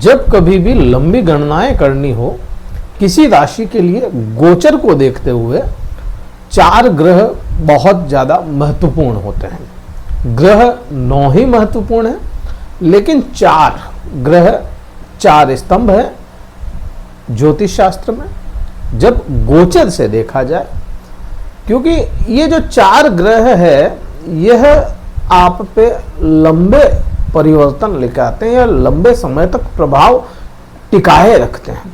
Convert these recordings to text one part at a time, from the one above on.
जब कभी भी लंबी गणनाएं करनी हो किसी राशि के लिए गोचर को देखते हुए चार ग्रह बहुत ज़्यादा महत्वपूर्ण होते हैं। ग्रह 9 ही महत्वपूर्ण है, लेकिन चार ग्रह, चार स्तंभ है ज्योतिष शास्त्र में जब गोचर से देखा जाए, क्योंकि ये जो चार ग्रह है यह आप पे लंबे परिवर्तन लेकर आते हैं या लंबे समय तक प्रभाव टिकाए रखते हैं।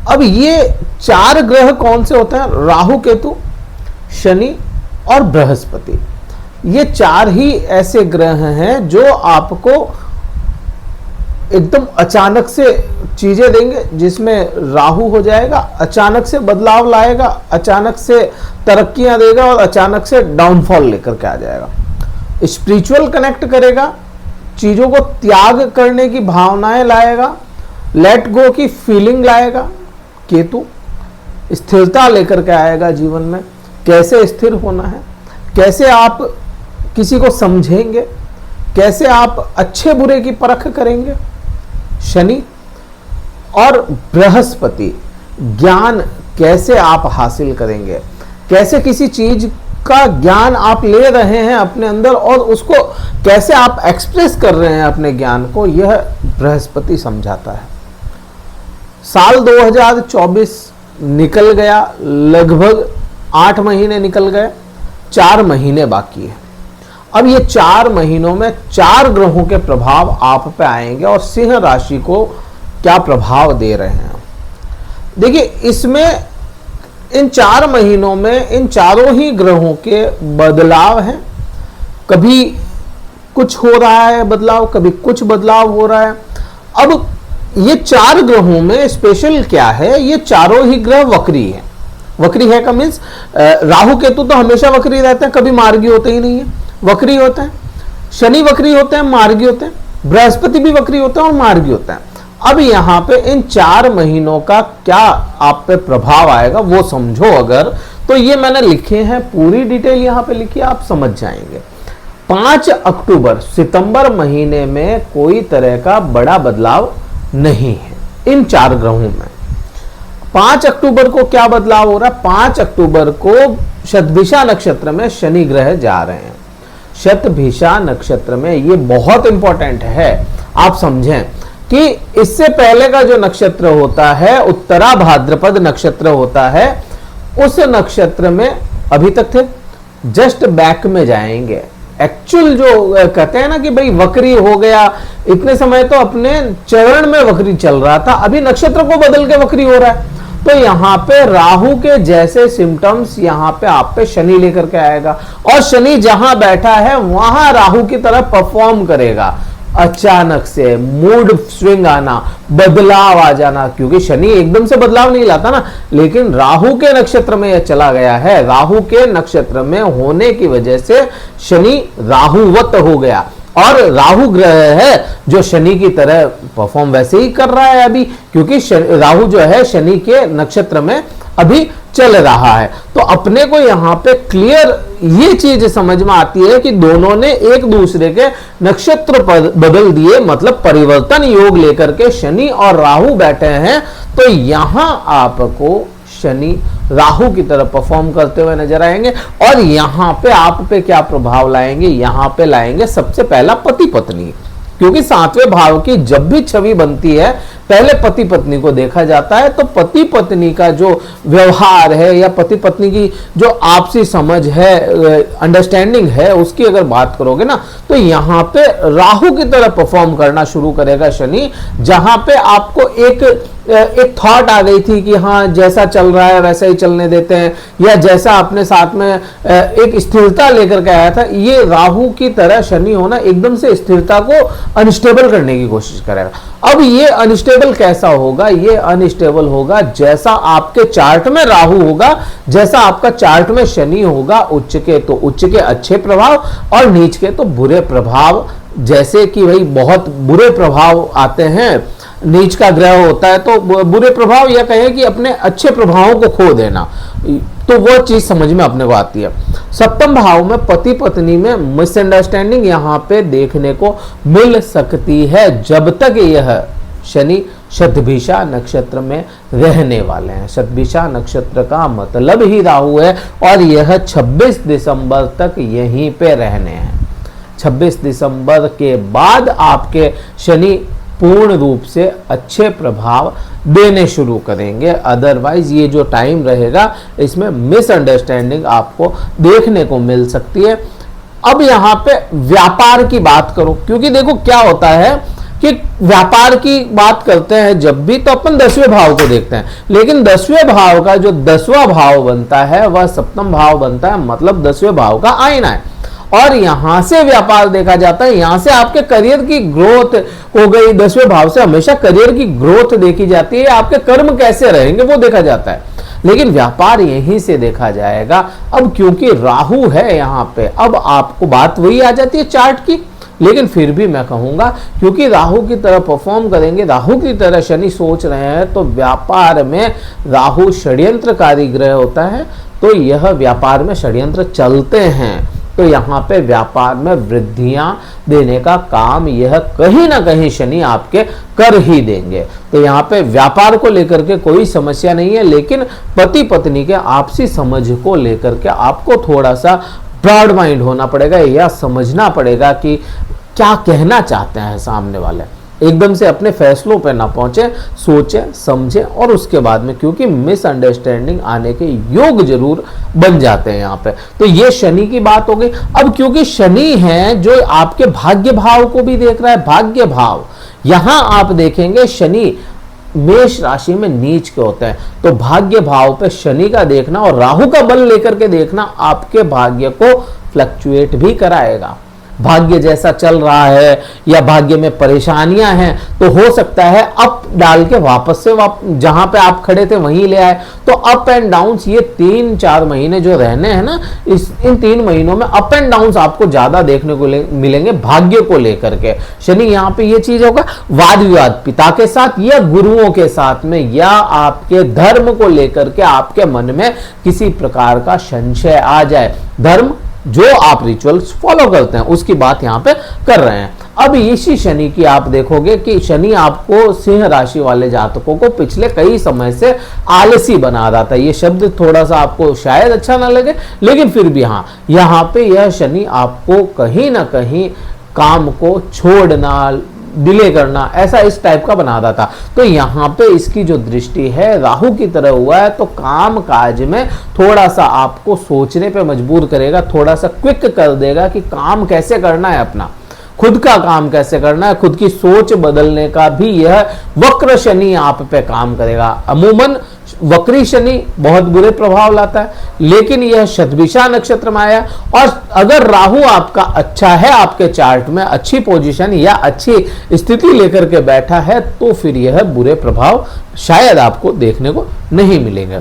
अब ये चार ग्रह कौन से होते हैं? राहु, केतु, शनि और बृहस्पति। ये चार ही ऐसे ग्रह हैं जो आपको एकदम अचानक से चीजें देंगे, जिसमें राहु हो जाएगा, अचानक से बदलाव लाएगा, अचानक से तरक्कियां देगा और अचानक से डाउनफॉल लेकर के आ जाएगा। स्पिरिचुअल कनेक्ट करेगा, चीजों को त्याग करने की भावनाएं लाएगा, लेट गो की फीलिंग लाएगा। केतु स्थिरता लेकर के आएगा जीवन में, कैसे स्थिर होना है, कैसे आप किसी को समझेंगे, कैसे आप अच्छे बुरे की परख करेंगे। शनि और बृहस्पति ज्ञान कैसे आप हासिल करेंगे, कैसे किसी चीज का ज्ञान आप ले रहे हैं अपने अंदर और उसको कैसे आप एक्सप्रेस कर रहे हैं अपने ज्ञान को, यह बृहस्पति समझाता है। साल 2024 निकल गया, लगभग 8 महीने निकल गए, 4 महीने बाकी है। अब ये 4 महीनों में 4 ग्रहों के प्रभाव आप पे आएंगे और सिंह राशि को क्या प्रभाव दे रहे हैं। देखिए, इसमें इन 4 महीनों में इन चारों ही ग्रहों के बदलाव हैं। कभी कुछ हो रहा है बदलाव, कभी कुछ बदलाव हो रहा है। अब ये 4 ग्रहों में स्पेशल क्या है, ये चारों ही ग्रह वक्री है। वक्री है का मीन्स राहु केतु तो हमेशा वक्री रहते हैं, कभी मार्गी होते ही नहीं है, वक्री होते हैं। शनि वक्री होते हैं, मार्गी होते हैं। बृहस्पति भी वक्री होते हैं और मार्गी होते हैं। अब यहां पे इन 4 महीनों का क्या आप पे प्रभाव आएगा वो समझो अगर, तो ये मैंने लिखे हैं, पूरी डिटेल यहां पे लिखी, आप समझ जाएंगे। 5 अक्टूबर सितंबर महीने में कोई तरह का बड़ा बदलाव नहीं है इन 4 ग्रहों में। 5 अक्टूबर को क्या बदलाव हो रहा है? 5 अक्टूबर को शतभिषा नक्षत्र में शनि ग्रह जा रहे हैं। शतभिषा नक्षत्र में ये बहुत इंपॉर्टेंट है, आप समझें कि इससे पहले का जो नक्षत्र होता है उत्तरा भाद्रपद नक्षत्र होता है, उस नक्षत्र में अभी तक थे, जस्ट बैक में जाएंगे। एक्चुअल जो कहते हैं ना कि भाई वक्री हो गया, इतने समय तो अपने चरण में वक्री चल रहा था, अभी नक्षत्र को बदल के वक्री हो रहा है। तो यहाँ पे राहु के जैसे सिम्टम्स यहाँ पे आप पे शनि लेकर के आएगा और शनि जहां बैठा है वहां राहु की तरह परफॉर्म करेगा। अचानक से मूड स्विंग आना, बदलाव आ जाना, क्योंकि शनि एकदम से बदलाव नहीं लाता ना, लेकिन राहु के नक्षत्र में यह चला गया है। राहु के नक्षत्र में होने की वजह से शनि राहुवत हो गया और राहु ग्रह है जो शनि की तरह परफॉर्म वैसे ही कर रहा है अभी, क्योंकि राहु जो है शनि के नक्षत्र में अभी चल रहा है। तो अपने को यहां पे क्लियर ये चीज समझ में आती है कि दोनों ने एक दूसरे के नक्षत्र बदल दिए, मतलब परिवर्तन योग लेकर के शनि और राहु बैठे हैं। तो यहां आपको शनि राहु की तरह परफॉर्म करते हुए नजर आएंगे और यहां पे आप पे क्या प्रभाव लाएंगे? यहां पे लाएंगे सबसे पहला पति पत्नी, क्योंकि 7वें भाव की जब भी छवि बनती है पहले पति पत्नी को देखा जाता है। तो पति पत्नी का जो व्यवहार है या पति पत्नी की जो आपसी समझ है, अंडरस्टैंडिंग है, उसकी अगर बात करोगे ना, तो यहाँ पे राहु की तरह परफॉर्म करना शुरू करेगा शनि। जहां पे आपको एक थॉट आ गई थी कि हाँ जैसा चल रहा है वैसा ही चलने देते हैं, या जैसा अपने साथ में एक स्थिरता लेकर के आया था, ये राहु की तरह शनि होना एकदम से स्थिरता को अनस्टेबल करने की कोशिश करेगा। अब ये अनस्टेबल कैसा होगा? ये अनस्टेबल होगा जैसा आपके चार्ट में राहु होगा, जैसा आपका चार्ट में शनि होगा। उच्च के तो उच्च के अच्छे प्रभाव और नीच के तो बुरे प्रभाव, जैसे कि भाई बहुत बुरे प्रभाव आते हैं, नीच का ग्रह होता है तो बुरे प्रभाव, या कहें कि अपने अच्छे प्रभावों को खो देना, तो वो चीज समझ में अपने को आती है। सप्तम भाव में पति पत्नी में मिसअंडरस्टैंडिंग यहां पे देखने को मिल सकती है, जब तक यह शनि शतभिषा नक्षत्र में रहने वाले हैं। शतभिषा नक्षत्र का मतलब ही राहु है और यह 26 दिसंबर तक यहीं पे रहने हैं। 26 दिसंबर के बाद आपके शनि पूर्ण रूप से अच्छे प्रभाव देने शुरू करेंगे। अदरवाइज ये जो टाइम रहेगा इसमें मिसअंडरस्टैंडिंग आपको देखने को मिल सकती है। अब यहाँ पे व्यापार की बात करो, क्योंकि देखो क्या होता है कि व्यापार की बात करते हैं जब भी तो अपन 10वें भाव को देखते हैं, लेकिन 10वें भाव का जो 10वां भाव बनता है वह सप्तम भाव बनता है, मतलब 10वें भाव का आईना है और यहां से व्यापार देखा जाता है। यहां से आपके करियर की ग्रोथ हो गई। 10वें भाव से हमेशा करियर की ग्रोथ देखी जाती है, आपके कर्म कैसे रहेंगे वो देखा जाता है, लेकिन व्यापार यहीं से देखा जाएगा। अब क्योंकि राहु है यहां पे, अब आपको बात वही आ जाती है चार्ट की, लेकिन फिर भी मैं कहूंगा क्योंकि राहु की तरह परफॉर्म करेंगे, राहु की तरह शनि सोच रहे हैं, तो व्यापार में राहु षड्यंत्रकारी ग्रह होता है, तो यह व्यापार में षड्यंत्र चलते हैं, तो यहाँ पे व्यापार में वृद्धियां देने का काम यह कहीं ना कहीं शनि आपके कर ही देंगे। तो यहाँ पे व्यापार को लेकर के कोई समस्या नहीं है, लेकिन पति पत्नी के आपसी समझ को लेकर के आपको थोड़ा सा ब्रॉड माइंड होना पड़ेगा या समझना पड़ेगा कि क्या कहना चाहते हैं सामने वाले। एकदम से अपने फैसलों पर ना पहुंचे, सोचे समझे और उसके बाद में, क्योंकि मिसअंडरस्टैंडिंग आने के योग जरूर बन जाते हैं यहाँ पे। तो ये शनि की बात हो गई। अब क्योंकि शनि है जो आपके भाग्य भाव को भी देख रहा है, भाग्य भाव यहां आप देखेंगे शनि मेष राशि में नीच के होते हैं, तो भाग्य भाव पे शनि का देखना और राहु का बल लेकर के देखना आपके भाग्य को फ्लक्चुएट भी कराएगा। भाग्य जैसा चल रहा है या भाग्य में परेशानियां हैं तो हो सकता है अप डाल के वापस से जहां पे आप खड़े थे वहीं ले आए। तो अप एंड डाउन्स ये 3-4 महीने जो रहने हैं ना, इन 3 महीनों में अप एंड डाउन्स आपको ज्यादा देखने को मिलेंगे भाग्य को लेकर के। शनि यहाँ पे ये चीज होगा, वाद विवाद पिता के साथ या गुरुओं के साथ में या आपके धर्म को लेकर के आपके मन में किसी प्रकार का संशय आ जाए, धर्म जो आप रिचुअल्स फॉलो करते हैं उसकी बात यहां पे कर रहे हैं। अब इसी शनि की आप देखोगे कि शनि आपको सिंह राशि वाले जातकों को पिछले कई समय से आलसी बना रहा था। ये शब्द थोड़ा सा आपको शायद अच्छा ना लगे, लेकिन फिर भी हाँ, यहाँ पे यह शनि आपको कहीं ना कहीं काम को छोड़ना, डिले करना, ऐसा इस टाइप का बना रहा था। तो यहाँ पे इसकी जो दृष्टि है राहु की तरह हुआ है, तो काम काज में थोड़ा सा आपको सोचने पे मजबूर करेगा, थोड़ा सा क्विक कर देगा कि काम कैसे करना है, अपना खुद का काम कैसे करना है, खुद की सोच बदलने का भी यह वक्र शनि आप पे काम करेगा। अमूमन वक्री शनि बहुत बुरे प्रभाव लाता है, लेकिन यह शतभिषा नक्षत्र में आया और अगर राहु आपका अच्छा है, आपके चार्ट में अच्छी पोजीशन या अच्छी स्थिति लेकर के बैठा है, तो फिर यह बुरे प्रभाव शायद आपको देखने को नहीं मिलेंगे।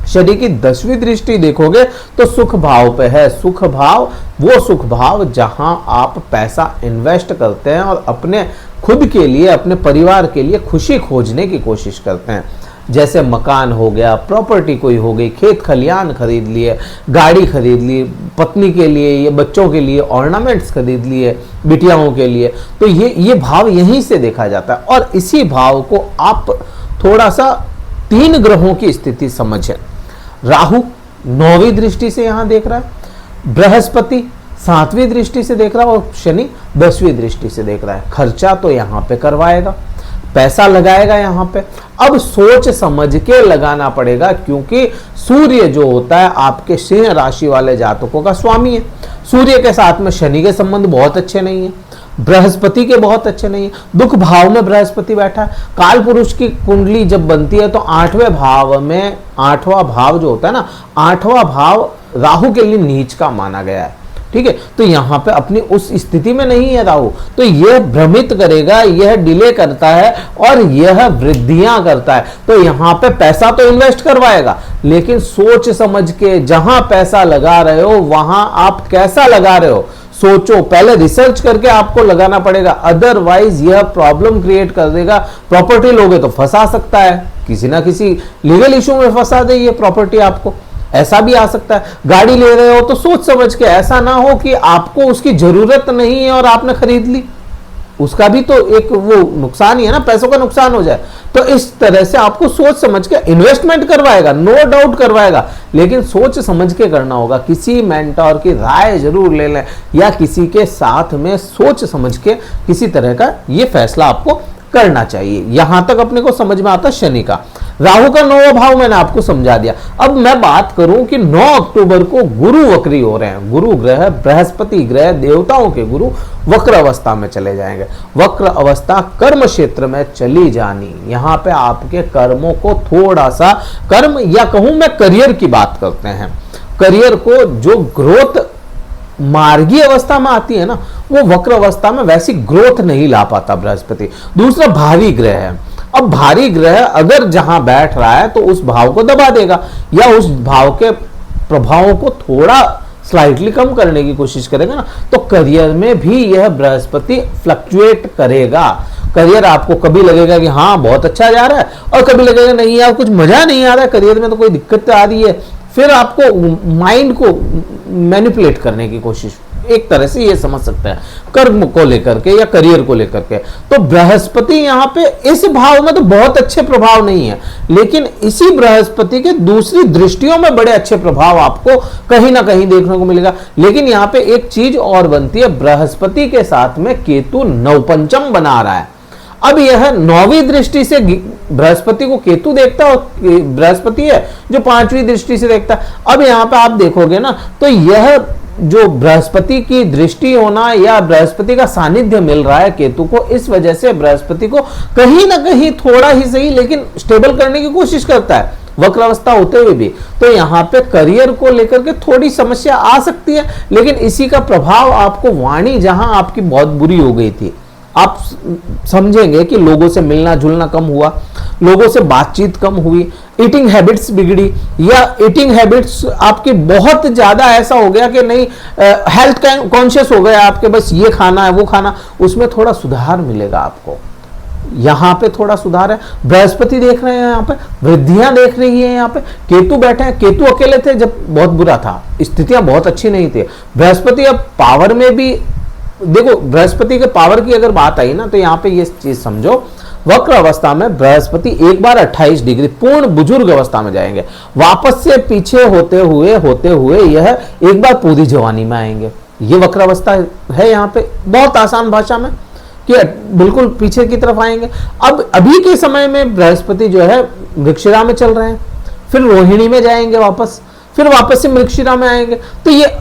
शनि की 10वीं दृष्टि देखोगे तो सुख भाव पे है। सुख भाव वो सुख भाव जहां आप पैसा इन्वेस्ट करते हैं और अपने खुद के लिए, अपने परिवार के लिए खुशी खोजने की कोशिश करते हैं। जैसे मकान हो गया, प्रॉपर्टी कोई हो गई, खेत खलियान खरीद लिए, गाड़ी खरीद ली, पत्नी के लिए या बच्चों के लिए ऑर्नामेंट्स खरीद लिए, बिटियाओं के लिए, तो ये भाव यहीं से देखा जाता है। और इसी भाव को आप थोड़ा सा 3 ग्रहों की स्थिति समझें। राहु 9वीं दृष्टि से यहां देख रहा है, बृहस्पति 7वीं दृष्टि से देख रहा है और शनि 10वीं दृष्टि से देख रहा है। खर्चा तो यहां पे करवाएगा, पैसा लगाएगा यहां पे। अब सोच समझ के लगाना पड़ेगा, क्योंकि सूर्य जो होता है आपके सिंह राशि वाले जातकों का स्वामी है। सूर्य के साथ में शनि के संबंध बहुत अच्छे नहीं है, बृहस्पति के बहुत अच्छे नहीं है, दुख भाव में बृहस्पति बैठा है। काल पुरुष की कुंडली जब बनती है तो 8वें भाव में, 8वां भाव जो होता है ना, 8वां भाव राहु के लिए नीच का माना गया है। ठीक है, तो यहां पे अपनी उस स्थिति में नहीं है राहु, तो यह भ्रमित करेगा, यह डिले करता है और यह वृद्धियां करता है। तो यहां पे पैसा तो इन्वेस्ट करवाएगा, लेकिन सोच समझ के जहां पैसा लगा रहे हो वहां आप कैसा लगा रहे हो सोचो, पहले रिसर्च करके आपको लगाना पड़ेगा, अदरवाइज यह प्रॉब्लम क्रिएट कर देगा। प्रॉपर्टी लोगे तो फंसा सकता है, किसी ना किसी लीगल इशू में फंसा दे ये प्रॉपर्टी आपको, ऐसा भी आ सकता है। गाड़ी ले रहे हो तो सोच समझ के, ऐसा ना हो कि आपको उसकी जरूरत नहीं है और आपने खरीद ली, उसका भी तो एक वो नुकसान ही है ना, पैसों का नुकसान हो जाए। तो इस तरह से आपको सोच समझ के इन्वेस्टमेंट करवाएगा, नो डाउट करवाएगा, लेकिन सोच समझ के करना होगा। किसी मेंटोर की राय जरूर ले लें या किसी के साथ में सोच समझ के किसी तरह का ये फैसला आपको करना चाहिए। यहां तक अपने को समझ में आता शनि का। राहु का 9वां भाव मैंने आपको समझा दिया। अब मैं बात करूं कि 9 अक्टूबर को गुरु वक्री हो रहे हैं। गुरु ग्रह, बृहस्पति ग्रह, देवताओं के गुरु वक्र अवस्था में चले जाएंगे। वक्र अवस्था कर्म क्षेत्र में चली जानी, यहां पे आपके कर्मों को थोड़ा सा, कर्म या कहूं मैं करियर की बात करते हैं, करियर को जो ग्रोथ मार्गी अवस्था में आती है ना, वो वक्र अवस्था में वैसी ग्रोथ नहीं ला पाता बृहस्पति। दूसरा भारी ग्रह है। अब भारी ग्रह अगर जहां बैठ रहा है तो उस भाव को दबा देगा या उस भाव के प्रभावों को थोड़ा स्लाइटली कम करने की कोशिश करेगा ना, तो करियर में भी यह बृहस्पति फ्लक्चुएट करेगा। करियर आपको कभी लगेगा कि हाँ बहुत अच्छा जा रहा है, और कभी लगेगा नहीं यार कुछ मजा नहीं आ रहा है, करियर में तो कोई दिक्कत आ रही है। फिर आपको माइंड को मैनिपुलेट करने की कोशिश, एक तरह से ये समझ सकते हैं, कर्म को लेकर के या करियर को लेकर के। तो बृहस्पति यहाँ पे इस भाव में तो बहुत अच्छे प्रभाव नहीं है, लेकिन इसी बृहस्पति के दूसरी दृष्टियों में बड़े अच्छे प्रभाव आपको कहीं ना कहीं देखने को मिलेगा। लेकिन यहाँ पे एक चीज और बनती है, बृहस्पति के साथ में केतु नवपंचम बना रहा है। अब यह 9वीं दृष्टि से बृहस्पति को केतु देखता है, और बृहस्पति है जो 5वीं दृष्टि से देखता है। अब यहां पे आप देखोगे ना, तो यह जो बृहस्पति की दृष्टि होना या बृहस्पति का सानिध्य मिल रहा है केतु को, इस वजह से बृहस्पति को कहीं ना कहीं थोड़ा ही सही लेकिन स्टेबल करने की कोशिश करता है वक्र अवस्था होते हुए भी। तो यहाँ पे करियर को लेकर के थोड़ी समस्या आ सकती है, लेकिन इसी का प्रभाव आपको, वाणी जहां आपकी बहुत बुरी हो गई थी, आप समझेंगे कि लोगों से मिलना जुलना कम हुआ, लोगों से बातचीत कम हुई, ईटिंग हैबिट्स बिगड़ी, या ईटिंग हैबिट्स आपकी बहुत ज्यादा ऐसा हो गया कि नहीं, हेल्थ कॉन्शियस हो गया आपके, बस ये खाना है वो खाना, उसमें थोड़ा सुधार मिलेगा आपको। यहां पे थोड़ा सुधार है। बृहस्पति देख रहे हैं, यहाँ पे वृद्धियां देख रही है। यहाँ पे केतु बैठे हैं। केतु अकेले थे जब बहुत बुरा था, स्थितियां बहुत अच्छी नहीं थी। बृहस्पति अब पावर में भी, देखो बृहस्पति के पावर की अगर बात आई ना, तो यहां पे ये चीज समझो, वक्र अवस्था में बृहस्पति एक बार 28 डिग्री पूर्ण बुजुर्ग अवस्था में जाएंगे, वापस से पीछे होते हुए यह एक बार पूरी जवानी में आएंगे। ये वक्र अवस्था है यहाँ पे, बहुत आसान भाषा में, कि बिल्कुल पीछे की तरफ आएंगे। अब अभी के समय में बृहस्पति जो है मृगशिरा में चल रहे हैं, फिर रोहिणी में जाएंगे वापस, फिर वापस से मृगशिरा में आएंगे। तो ये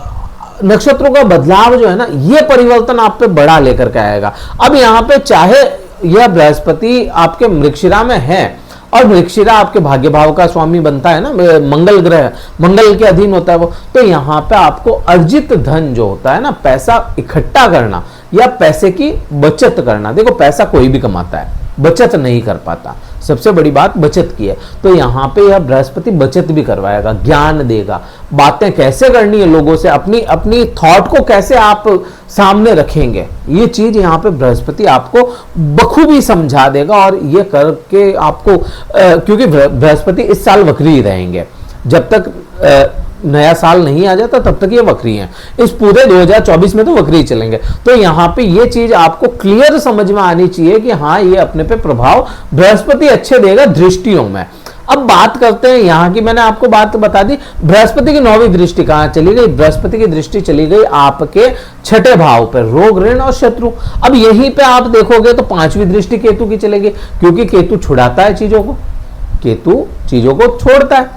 नक्षत्रों का बदलाव जो है ना, ये परिवर्तन आप पे बड़ा लेकर के आएगा। अब यहाँ पे चाहे यह बृहस्पति आपके मृगशिरा में है, और मृगशिरा आपके भाग्य भाव का स्वामी बनता है ना, मंगल ग्रह, मंगल के अधीन होता है वो, तो यहाँ पे आपको अर्जित धन जो होता है ना, पैसा इकट्ठा करना या पैसे की बचत करना, देखो पैसा कोई भी कमाता है, बचत नहीं कर पाता, सबसे बड़ी बात बचत की है। तो यहाँ पे यह बृहस्पति बचत भी करवाएगा, ज्ञान देगा, बातें कैसे करनी है लोगों से, अपनी अपनी थॉट को कैसे आप सामने रखेंगे, ये चीज यहाँ पे बृहस्पति आपको बखूबी समझा देगा। और ये करके आपको क्योंकि बृहस्पति इस साल वक्री ही रहेंगे, जब तक नया साल नहीं आ जाता तब तक ये वक्री हैं। इस पूरे 2024 में तो वक्री चलेंगे। तो यहाँ पे ये चीज आपको क्लियर समझ में आनी चाहिए कि हाँ, ये अपने पे प्रभाव बृहस्पति अच्छे देगा दृष्टियों में। अब बात करते हैं यहाँ की, मैंने आपको बात बता दी, बृहस्पति की 9वीं दृष्टि कहाँ चली गई? बृहस्पति की दृष्टि चली गई आपके 6ठे भाव पर, रोग ऋण और शत्रु। अब यहीं पे आप देखोगे तो 5वीं दृष्टि केतु की चलेगी, क्योंकि केतु छुड़ाता है चीजों को, केतु चीजों को छोड़ता है,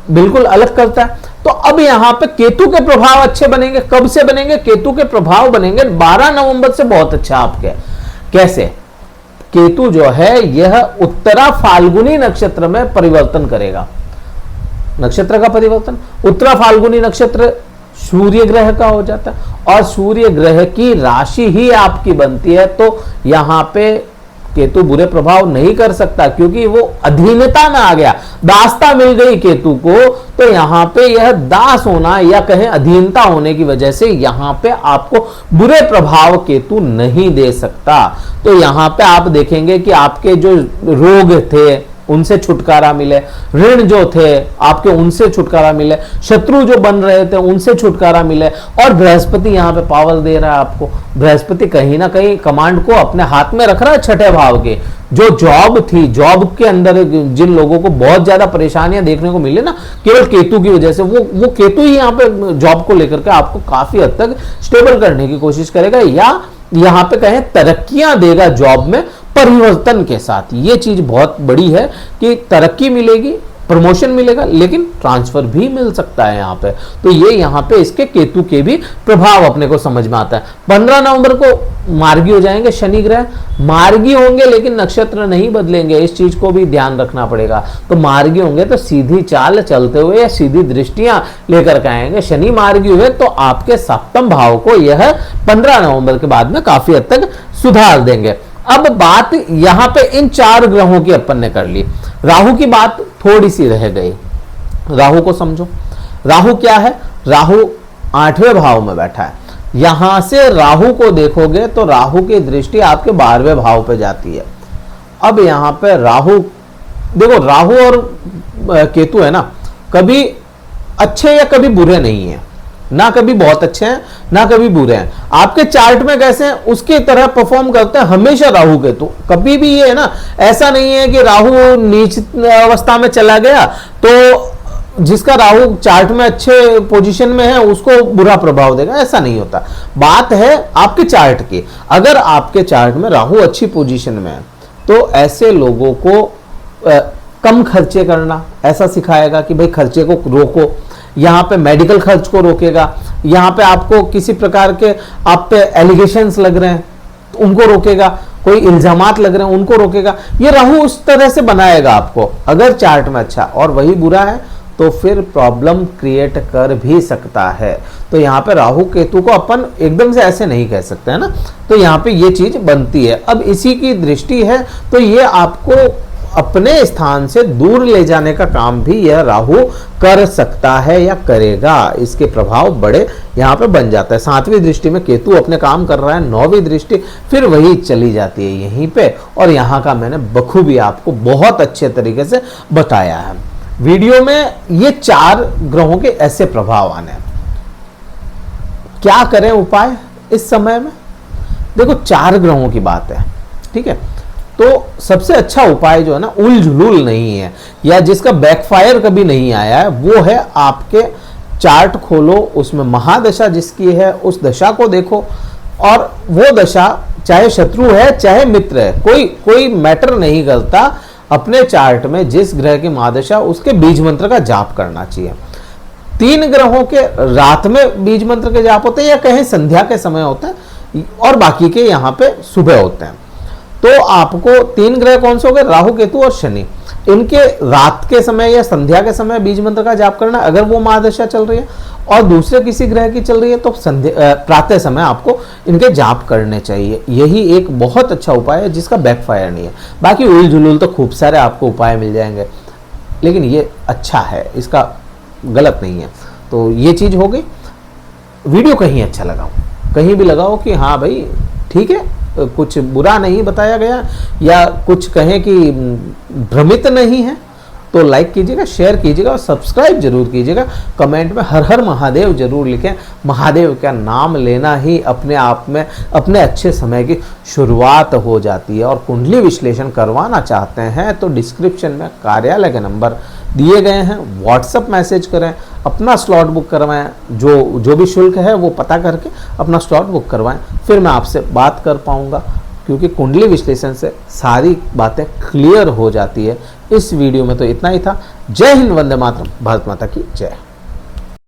बिल्कुल अलग करता है। तो अब यहां पे केतु के प्रभाव अच्छे बनेंगे। कब से बनेंगे? केतु के प्रभाव बनेंगे 12 नवंबर से बहुत अच्छा आपके। कैसे? केतु जो है यह उत्तरा फाल्गुनी नक्षत्र में परिवर्तन करेगा। नक्षत्र का परिवर्तन, उत्तरा फाल्गुनी नक्षत्र सूर्य ग्रह का हो जाता है, और सूर्य ग्रह की राशि ही आपकी बनती है। तो यहां पे केतु बुरे प्रभाव नहीं कर सकता, क्योंकि वो अधीनता में आ गया, दासता मिल गई केतु को। तो यहां पे यह दास होना या कहें अधीनता होने की वजह से यहां पे आपको बुरे प्रभाव केतु नहीं दे सकता। तो यहां पे आप देखेंगे कि आपके जो रोग थे उनसे छुटकारा मिले, ऋण जो थे आपके उनसे छुटकारा मिले, शत्रु जो बन रहे थे उनसे छुटकारा मिले। और बृहस्पति यहाँ पे पावर दे रहा है आपको। बृहस्पति कहीं ना कहीं कमांड को अपने हाथ में रख रहा है छठे भाव के। जो जॉब थी, जॉब के अंदर जिन लोगों को बहुत ज्यादा परेशानियां देखने को मिले ना केवल केतु की वजह से, वो केतु ही यहाँ पे जॉब को लेकर के आपको काफी हद तक स्टेबल करने की कोशिश करेगा, या यहाँ पे कहें तरक्कियां देगा जॉब में परिवर्तन के साथ। ये चीज बहुत बड़ी है कि तरक्की मिलेगी, प्रमोशन मिलेगा, लेकिन ट्रांसफर भी मिल सकता है यहाँ पे। तो ये यहाँ पे इसके केतु के भी प्रभाव अपने को समझ में आता है। 15 नवंबर को मार्गी हो जाएंगे शनि ग्रह। मार्गी होंगे लेकिन नक्षत्र नहीं बदलेंगे, इस चीज को भी ध्यान रखना पड़ेगा। तो मार्गी होंगे तो सीधी चाल चलते हुए या सीधी दृष्टियां लेकर के आएंगे। शनि मार्गी हुए तो आपके सप्तम भाव को यह 15 नवंबर के बाद में काफी हद तक सुधार देंगे। अब बात यहां पे इन 4 ग्रहों की अपन ने कर ली। राहु की बात थोड़ी सी रह गई। राहु को समझो। राहु क्या है? राहु 8वें भाव में बैठा है। यहां से राहु को देखोगे तो राहु की दृष्टि आपके 12वें भाव पे जाती है। अब यहां पे राहु देखो, राहु और केतु है ना, कभी अच्छे या कभी बुरे नहीं है, ना कभी बहुत अच्छे हैं ना कभी बुरे हैं। आपके चार्ट में कैसे हैं उसकी तरह परफॉर्म करते हैं हमेशा राहु केतु। कभी भी ये है ना, ऐसा नहीं है कि राहु नीच अवस्था में चला गया तो जिसका राहु चार्ट में अच्छे पोजीशन में है उसको बुरा प्रभाव देगा, ऐसा नहीं होता। बात है आपके चार्ट की। अगर आपके चार्ट में राहु अच्छी पोजीशन में है तो ऐसे लोगों को कम खर्चे करना ऐसा सिखाएगा कि भाई खर्चे को रोको। यहाँ पे मेडिकल खर्च को रोकेगा। यहाँ पे आपको किसी प्रकार के आप पे एलिगेशंस लग रहे हैं तो उनको रोकेगा, कोई इल्जामात लग रहे हैं उनको रोकेगा। ये राहु उस तरह से बनाएगा आपको अगर चार्ट में अच्छा। और वही बुरा है तो फिर प्रॉब्लम क्रिएट कर भी सकता है। तो यहाँ पे राहु केतु को अपन एकदम से ऐसे नहीं कह सकते है ना। तो यहाँ पे ये चीज बनती है। अब इसी की दृष्टि है तो ये आपको अपने स्थान से दूर ले जाने का काम भी यह राहु कर सकता है या करेगा। इसके प्रभाव बड़े यहाँ पे बन जाता है। 7वीं दृष्टि में केतु अपने काम कर रहा है, 9वीं दृष्टि फिर वही चली जाती है यहीं पे। और यहाँ का मैंने बखूबी आपको बहुत अच्छे तरीके से बताया है वीडियो में। ये 4 ग्रहों के ऐसे प्रभाव आने हैं। क्या करें उपाय इस समय में? देखो 4 ग्रहों की बात है, ठीक है। तो सबसे अच्छा उपाय जो है ना, उलझुल नहीं है या जिसका बैकफायर कभी नहीं आया है, वो है आपके चार्ट खोलो, उसमें महादशा जिसकी है उस दशा को देखो। और वो दशा चाहे शत्रु है चाहे मित्र है, कोई मैटर नहीं करता। अपने चार्ट में जिस ग्रह की महादशा उसके बीज मंत्र का जाप करना चाहिए। 3 ग्रहों के रात में बीज मंत्र के जाप होते हैं या कहें संध्या के समय होते हैं, और बाकी के यहाँ पे सुबह होते हैं। तो आपको 3 ग्रह कौन से हो गए? राहु केतु और शनि। इनके रात के समय या संध्या के समय बीज मंत्र का जाप करना अगर वो महादशा चल रही है, और दूसरे किसी ग्रह की चल रही है तो प्रातः समय आपको इनके जाप करने चाहिए। यही एक बहुत अच्छा उपाय है जिसका बैकफायर नहीं है। बाकी उल जुलूल तो खूब सारे आपको उपाय मिल जाएंगे, लेकिन ये अच्छा है, इसका गलत नहीं है। तो ये चीज हो गई। वीडियो कहीं अच्छा लगाओ, कहीं भी लगाओ कि हाँ भाई ठीक है, कुछ बुरा नहीं बताया गया या कुछ कहें कि भ्रमित नहीं है, तो लाइक कीजिएगा, शेयर कीजिएगा और सब्सक्राइब जरूर कीजिएगा। कमेंट में हर हर महादेव जरूर लिखें। महादेव का नाम लेना ही अपने आप में अपने अच्छे समय की शुरुआत हो जाती है। और कुंडली विश्लेषण करवाना चाहते हैं तो डिस्क्रिप्शन में कार्यालय के नंबर दिए गए हैं, व्हाट्सएप मैसेज करें, अपना स्लॉट बुक करवाएं। जो भी शुल्क है वो पता करके अपना स्लॉट बुक करवाएं, फिर मैं आपसे बात कर पाऊंगा, क्योंकि कुंडली विश्लेषण से सारी बातें क्लियर हो जाती है। इस वीडियो में तो इतना ही था। जय हिंद, वंदे मातरम, भारत माता की जय।